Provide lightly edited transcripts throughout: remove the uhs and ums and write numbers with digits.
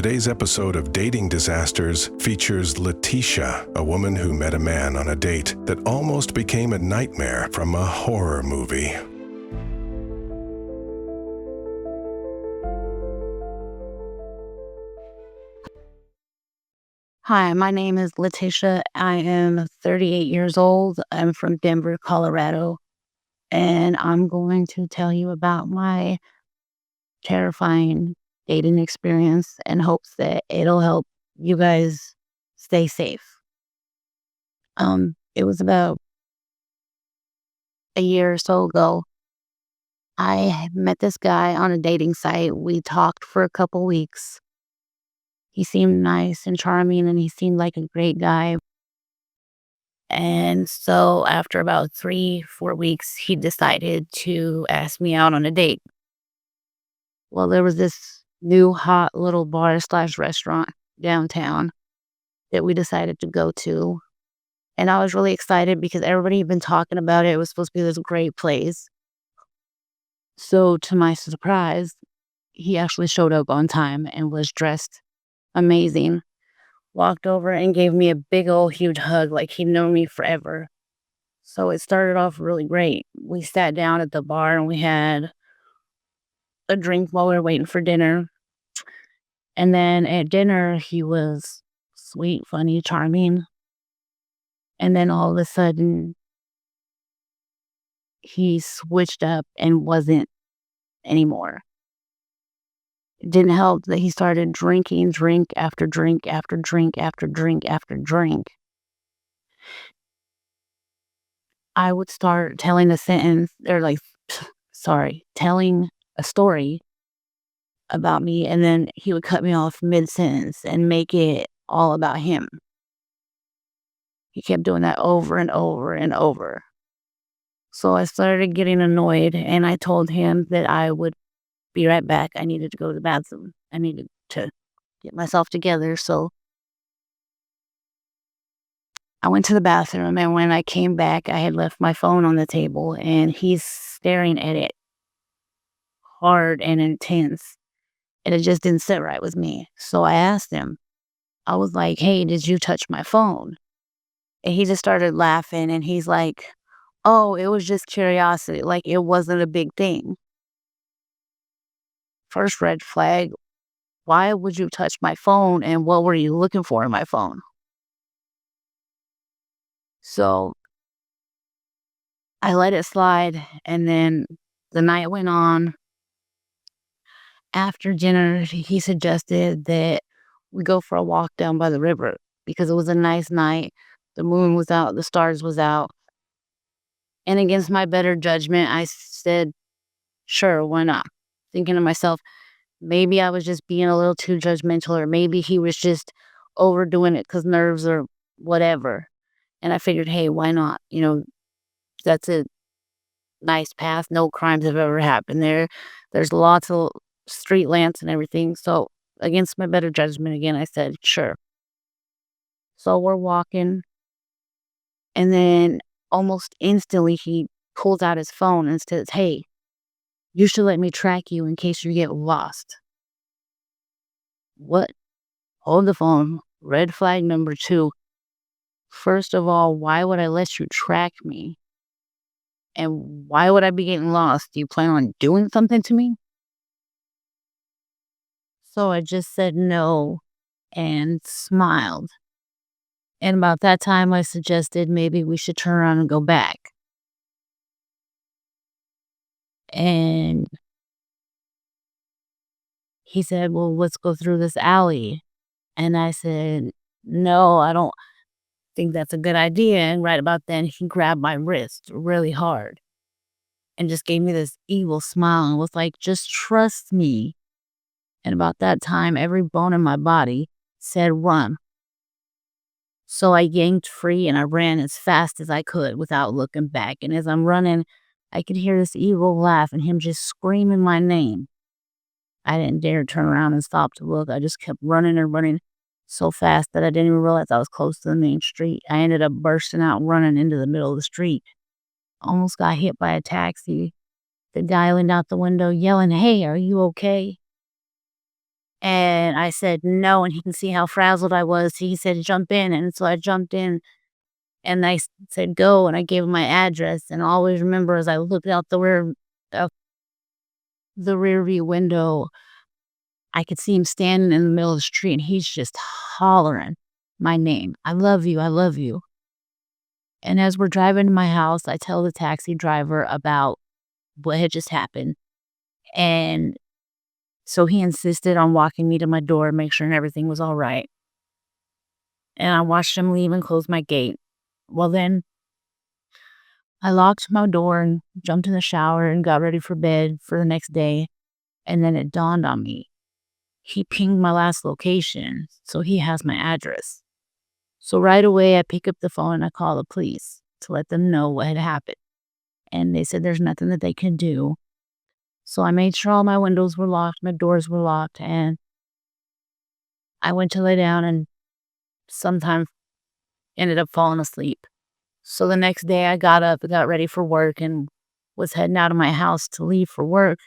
Today's episode of Dating Disasters features Letitia, a woman who met a man on a date that almost became a nightmare from a horror movie. Hi, my name is Letitia. I am 38 years old. I'm from Denver, Colorado, and I'm going to tell you about my terrifying dating experience in hopes that it'll help you guys stay safe. It was about a year or so ago. I met this guy on a dating site. We talked for a couple weeks. He seemed nice and charming, and he seemed like a great guy. And so after about 3-4 weeks, he decided to ask me out on a date. Well, there was this new hot little bar/restaurant downtown that we decided to go to. And I was really excited because everybody had been talking about it. It was supposed to be this great place. So to my surprise, he actually showed up on time and was dressed amazing. Walked over and gave me a big old huge hug like he'd known me forever. So it started off really great. We sat down at the bar and we had a drink while we were waiting for dinner. And then at dinner, he was sweet, funny, charming. And then all of a sudden, he switched up and wasn't anymore. It didn't help that he started drinking drink after drink after drink after drink after drink. I would start telling a sentence, or telling a story about me, and then he would cut me off mid-sentence and make it all about him. He kept doing that over and over and over. So I started getting annoyed, and I told him that I would be right back. I needed to go to the bathroom. I needed to get myself together. So I went to the bathroom, and when I came back, I had left my phone on the table, and he's staring at it hard and intense. And it just didn't sit right with me. So I asked him, I was like, hey, did you touch my phone? And he just started laughing, and he's like, oh, it was just curiosity. Like, it wasn't a big thing. First red flag, why would you touch my phone, and what were you looking for in my phone? So I let it slide, and then the night went on. After dinner, he suggested that we go for a walk down by the river because it was a nice night. The moon was out, the stars was out. And against my better judgment, I said, sure, why not? Thinking to myself, maybe I was just being a little too judgmental, or maybe he was just overdoing it because nerves or whatever. And I figured, hey, why not? That's a nice path. No crimes have ever happened there. There's lots of street lamps and everything. So against my better judgment, again, I said, sure. So we're walking. And then almost instantly, he pulls out his phone and says, hey, you should let me track you in case you get lost. What? Hold the phone. Red flag number 2. First of all, why would I let you track me? And why would I be getting lost? Do you plan on doing something to me? So I just said no and smiled. And about that time, I suggested maybe we should turn around and go back. And he said, well, let's go through this alley. And I said, no, I don't think that's a good idea. And right about then, he grabbed my wrist really hard and just gave me this evil smile and was like, just trust me. And about that time, every bone in my body said run. So I yanked free and I ran as fast as I could without looking back. And as I'm running, I could hear this evil laugh and him just screaming my name. I didn't dare turn around and stop to look. I just kept running and running so fast that I didn't even realize I was close to the main street. I ended up bursting out running into the middle of the street. Almost got hit by a taxi. The guy leaned out the window yelling, hey, are you okay? And I said, "No," and he can see how frazzled I was. He said, "Jump in," and so I jumped in, and I said, "Go," and I gave him my address, and I always remember as I looked out out the rear view window, I could see him standing in the middle of the street, and he's just hollering my name, "I love you, I love you." And as we're driving to my house, I tell the taxi driver about what had just happened, and so he insisted on walking me to my door, make sure everything was all right. And I watched him leave and close my gate. Well, then I locked my door and jumped in the shower and got ready for bed for the next day. And then it dawned on me. He pinged my last location, so he has my address. So right away, I pick up the phone and I call the police to let them know what had happened. And they said there's nothing that they can do. So I made sure all my windows were locked, my doors were locked, and I went to lay down and sometime ended up falling asleep. So the next day I got up and got ready for work and was heading out of my house to leave for work.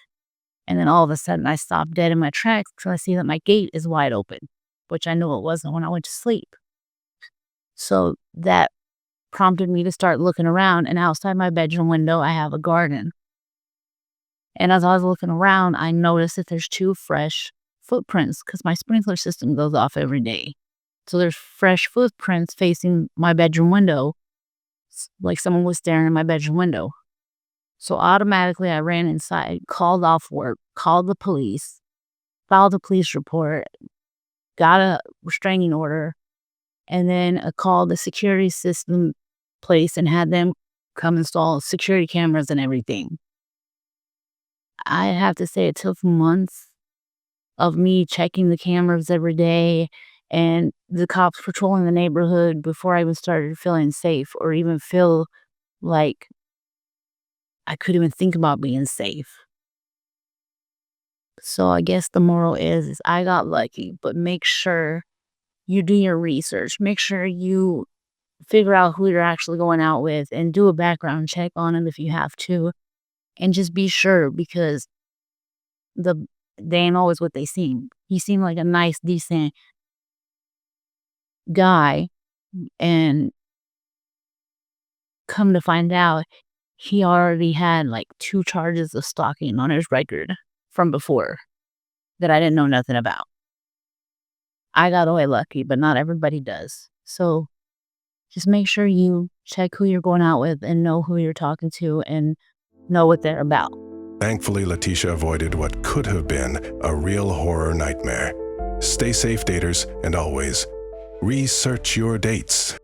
And then all of a sudden I stopped dead in my tracks because I see that my gate is wide open, which I knew it wasn't when I went to sleep. So that prompted me to start looking around, and outside my bedroom window, I have a garden. And as I was looking around, I noticed that there's 2 fresh footprints because my sprinkler system goes off every day. So there's fresh footprints facing my bedroom window, like someone was staring in my bedroom window. So automatically I ran inside, called off work, called the police, filed a police report, got a restraining order, and then I called the security system place and had them come install security cameras and everything. I have to say it took months of me checking the cameras every day and the cops patrolling the neighborhood before I even started feeling safe or even feel like I could even think about being safe. So I guess the moral is I got lucky, but make sure you do your research. Make sure you figure out who you're actually going out with and do a background check on them if you have to. And just be sure because the they ain't always what they seem. He seemed like a nice, decent guy, and come to find out, he already had like 2 charges of stalking on his record from before that I didn't know nothing about. I got away lucky, but not everybody does. So just make sure you check who you're going out with and know who you're talking to and know what they're about. Thankfully, Letitia avoided what could have been a real horror nightmare. Stay safe, daters, and always research your dates.